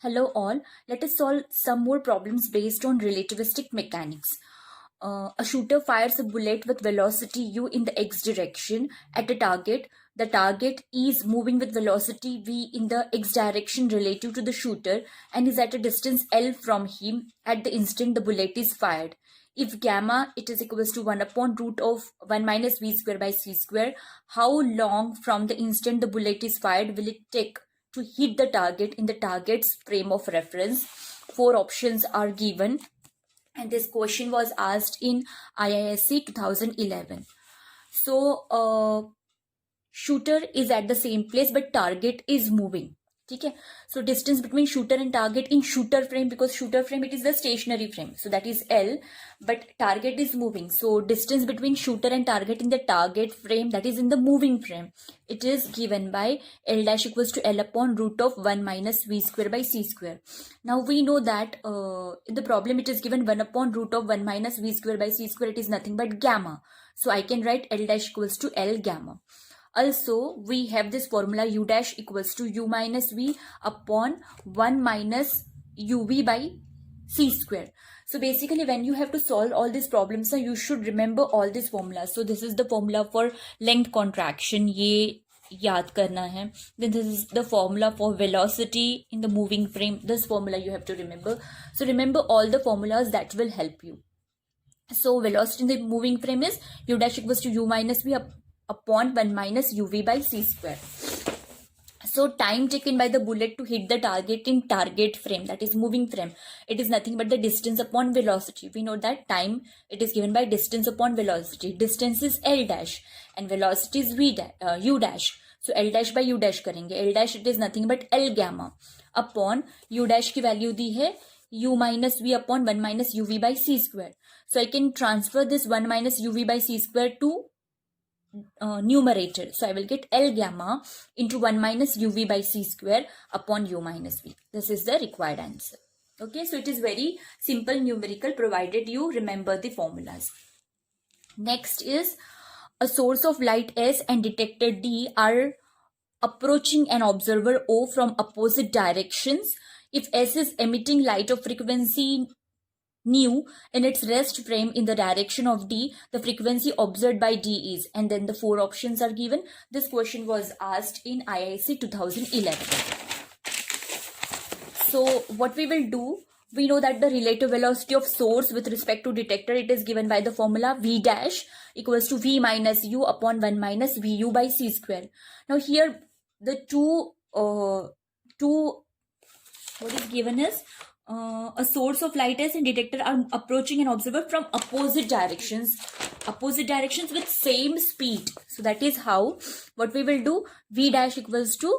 Hello all, let us solve some more problems based on relativistic mechanics. A shooter fires a bullet with velocity u in the x direction at a target. The target is moving with velocity v in the x direction relative to the shooter and is at a distance l from him at the instant the bullet is fired. If gamma it is equals to 1 upon root of 1 minus v square by c square, how long from the instant the bullet is fired will it take to hit the target in the target's frame of reference? Four options are given, and this question was asked in IISc 2011. So, shooter is at the same place, but target is moving. ठीक है, so distance between shooter and target in shooter frame, because shooter frame it is the stationary frame, so that is L, but target is moving, so distance between shooter and target in the target frame, that is in the moving frame, it is given by L dash equals to L upon root of 1 minus v square by c square. Now we know that in the problem it is given 1 upon root of 1 minus v square by c square, it is nothing but gamma, so I can write L dash equals to L gamma. Also, we have this formula u dash equals to u minus v upon 1 minus uv by c square. So basically, when you have to solve all these problems, you should remember all these formulas. So this is the formula for length contraction. ये याद करना है. Then this is the formula for velocity in the moving frame. This formula you have to remember. So remember all the formulas that will help you. So velocity in the moving frame is u dash equals to u minus v upon 1 minus uv by c square. So time taken by the bullet to hit the target in target frame, that is moving frame, it is nothing but the distance upon velocity. We know that time it is given by distance upon velocity. Distance is L dash and velocity is u dash. So L dash by u dash करेंगे. L dash it is nothing but L gamma upon u dash की value दी है u minus v upon 1 minus uv by c square. So I can transfer this 1 minus uv by c square to numerator. So I will get L gamma into 1 minus uv by c square upon u minus v. This is the required answer. Okay, so it is very simple numerical provided you remember the formulas. Next is a source of light S and detector D are approaching an observer O from opposite directions. If S is emitting light of frequency nu in its rest frame in the direction of D, the frequency observed by D is, and then the four options are given. This question was asked in IISc 2011. So what we will do, we know that the relative velocity of source with respect to detector, it is given by the formula V dash equals to V minus U upon 1 minus VU by C square. Now here the what is given is a source of light S and detector are approaching an observer from opposite directions with same speed. So that is how what we will do, V dash equals to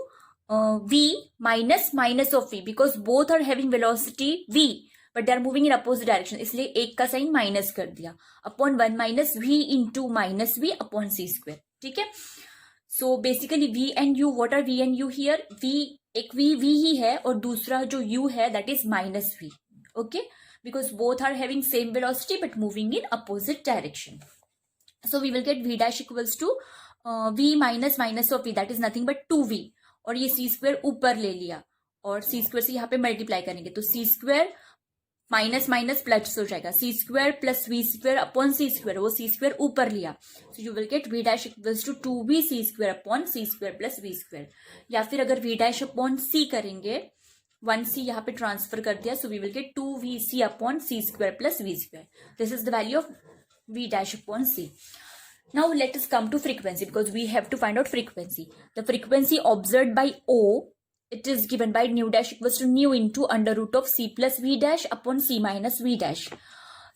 V minus of V, because both are having velocity V but they are moving in opposite direction, इसलिए एक का sign minus कर दिया, upon 1 minus V into minus V upon C square. ठीक है. So basically V and U, what are V and U here? V एक V ही है और दूसरा जो U है that is minus V. Okay, because both are having same velocity but moving in opposite direction. So we will get V dash equals to V minus of V, that is nothing but 2V, और ये C square ऊपर ले लिया और C square से यहाँ पे multiply करेंगे तो C square minus minus plus हो जाएगा, C square plus V square upon C square, वो C square ऊपर लिया, so you will get V dash equals to 2V C square upon C square plus V square. या फिर अगर V dash upon C करेंगे, 1C यहाँ पे transfer कर दिया, so we will get 2VC upon C square plus V square. This is the value of V dash upon C. Now let us come to frequency, because we have to find out frequency. The frequency observed by O, it is given by nu dash equals to nu into under root of C plus V dash upon C minus V dash.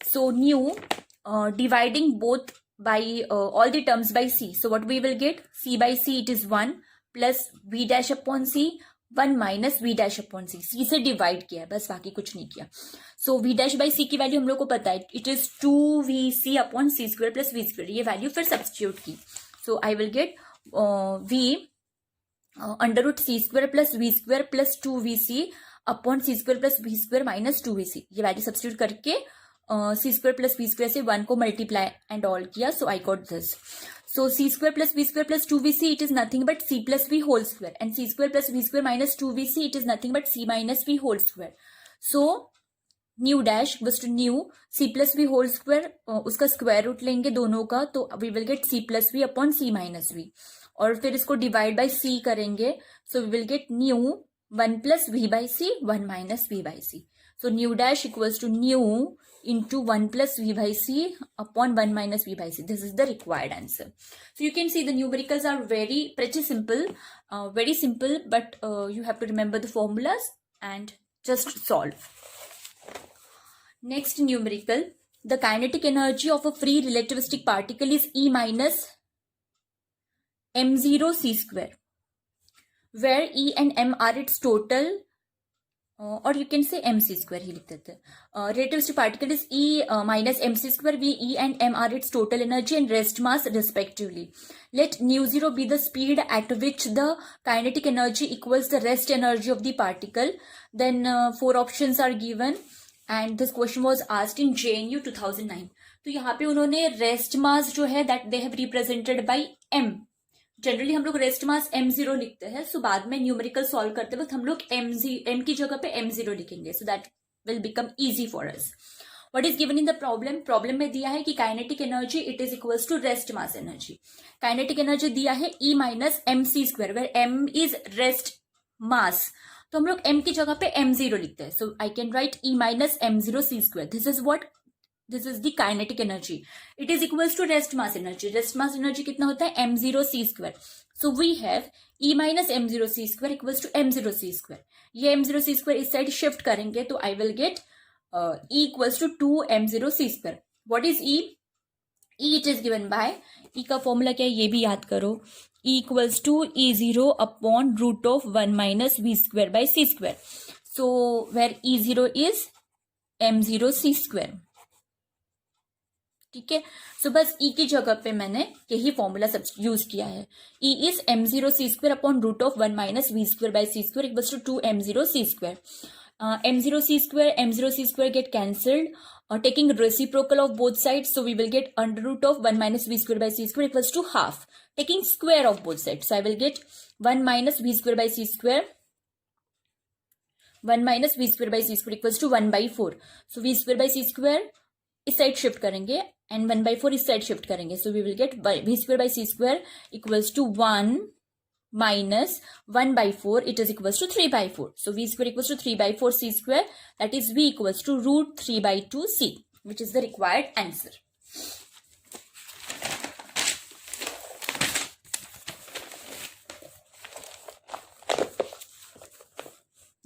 So nu dividing both by all the terms by C. So what we will get? C by C it is 1 plus V dash upon C 1 minus V dash upon C. C से divide किया बस, बाकी कुछ नहीं किया. So V dash by C की value हम लोग को पता है, it is 2VC upon C square plus V square. ये वैल्यू फिर सब्स्टिट्यूट की, so I will get V under root C square plus V square plus 2VC upon C square plus V square minus 2VC. ये value substitute करके C square plus V square से 1 को multiply and all किया, so I got this. So c square plus v square plus 2vc, it is nothing but c plus v whole square, and c square plus v square minus 2vc, it is nothing but c minus v whole square. So nu dash equals to nu C plus V whole square, उसका square root लेंगे दोनों का, तो we will get C plus V upon C minus V, और फिर इसको divide by C करेंगे, so we will get nu 1 plus V by C 1 minus V by C. So nu dash equals to nu into 1 plus v by c upon 1 minus v by c. This is the required answer. So you can see the numericals are pretty simple, but you have to remember the formulas and just solve. Next numerical, the kinetic energy of a free relativistic particle is E minus m0 c square, where E and m are its total, or you can say mc square ही लिख देते हैं. Relativistic particle is E minus mc square, where E and m are its total energy and rest mass respectively. Let nu zero be the speed at which the kinetic energy equals the rest energy of the particle. Then 4 options are given, and this question was asked in JNU 2009. तो यहाँ पे उन्होंने rest mass जो है that they have represented by m. Generally हम लोग rest mass m0 लिखते हैं, सो बाद में न्यूमेरिकल सॉल्व करते वक्त हम लोग m की जगह पे m0 लिखेंगे, so that will become easy for us. What is given in the problem में दिया है कि kinetic energy it is equals to rest mass energy. Kinetic energy दिया है E minus M C square, where m is rest mass, तो हम लोग m की जगह पे m0 लिखते हैं. So I can write E minus m0 c square. This is the kinetic energy. It is equals to rest mass energy. Rest mass energy कितना होता है m0 c square. So we have E minus m0 c square equals to m0 c square. ये m0 c square इस side shift करेंगे तो I will get E equals to 2m0 c square. What is E? E it is given by, E का formula क्या है ये भी याद करो. E equals to E0 upon root of 1 minus v square by c square. So where E0 is m0 c square. ठीक है, सो बस E की जगह पे मैंने यही फॉर्मूला यूज किया है. E is m0 c square upon root of 1 minus v square by c square equals to 2m0 c square. m0 c square get cancelled, taking reciprocal of both sides, so we will get under root of 1 minus v square by c square equals to half, taking square of both sides, so I will get 1 minus v square by c square, 1 minus v square by c square equals to 1 by 4. So v square by c square इस side shift करेंगे and 1 by 4 इस side shift करेंगे, so we will get v square by c square equals to 1 minus 1 by 4, it is equals to 3 by 4. So v square equals to 3 by 4 c square, that is v equals to root 3 by 2 c, which is the required answer.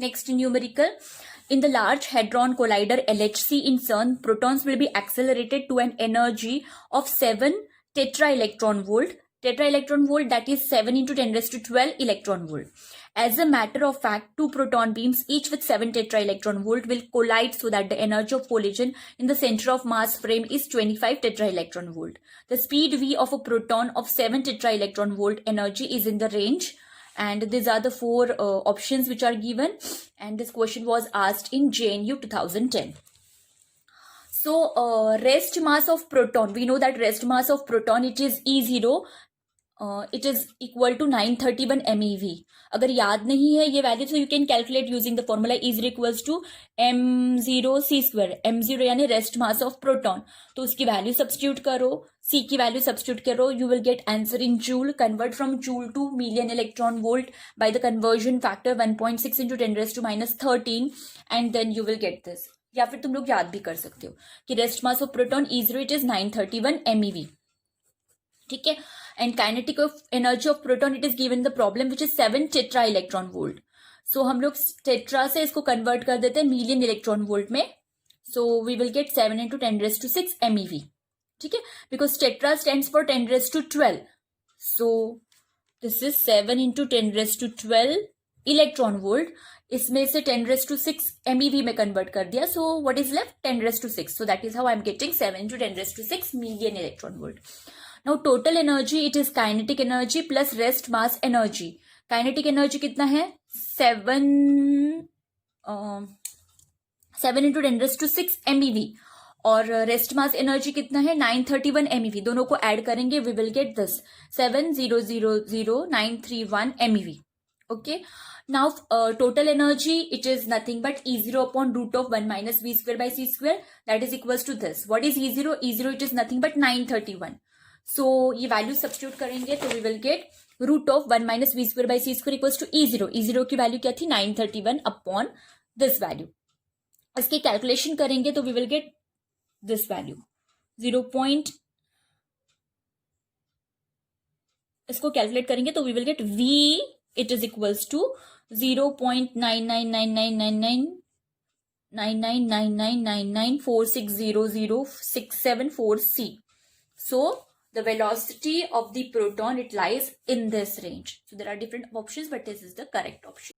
Next numerical. In the Large Hadron Collider LHC in CERN, protons will be accelerated to an energy of 7 tetraelectron volt. Tetraelectron volt, that is 7 into 10 raised to 12 electron volt. As a matter of fact, 2 proton beams each with 7 tetraelectron volt will collide so that the energy of collision in the center of mass frame is 25 tetraelectron volt. The speed v of a proton of 7 tetraelectron volt energy is in the range, and these are the 4 options which are given, and this question was asked in JNU 2010. So rest mass of proton, we know that rest mass of proton it is E0, it is equal to 931 MeV. अगर याद नहीं है ये value, so you can calculate using the formula E0 equals to m0 c square. m0 यानी rest mass of proton, तो उसकी value substitute करो, c की वैल्यू सब्स्टिट्यूट करो, you will get answer in joule. Convert from joule to million electron volt by the conversion factor 1.6 into 10 raised to minus 13, and then you will get this. या फिर तुम लोग याद भी कर सकते हो कि rest mass of proton E0 it is 931 MeV. ठीक है, and kinetic of energy of proton it is given the problem which is 7 tetra electron volt. सो हम लोग टेट्रा से इसको कन्वर्ट कर देते हैं मिलियन इलेक्ट्रॉन वोल्ट में, so we will get 7 into 10 raised to 6 MeV. ठीक है, because tetra stands for 10 raised to 12, so this is 7 into 10 raised to 12 electron volt. इसमें से 10 raised to 6 MeV में कन्वर्ट कर दिया, so what is left 10 raised to 6, so that is how I am getting 7 into 10 raised to 6 million electron volt. Now total energy it is kinetic energy plus rest mass energy. Kinetic energy कितना है 7 into 10 raised to 6 MeV, और rest mass energy कितना है 931 MeV. दोनों को add करेंगे we will get this 7000931 MeV. Okay, now total energy it is nothing but E0 upon root of 1 minus V square by C square, that is equals to this. What is E0? E0 it is nothing but 931. So ये value substitute करेंगे तो we will get root of 1 minus V square by C square equals to E0. E0 की value क्या थी 931 upon this value. इसकी calculation करेंगे तो we will get this value 0. इसको कैलकुलेट करेंगे तो we will get V it is equals to 0.99999999460067 So the velocity of the proton it lies in this range. So there are different options but this is the correct option.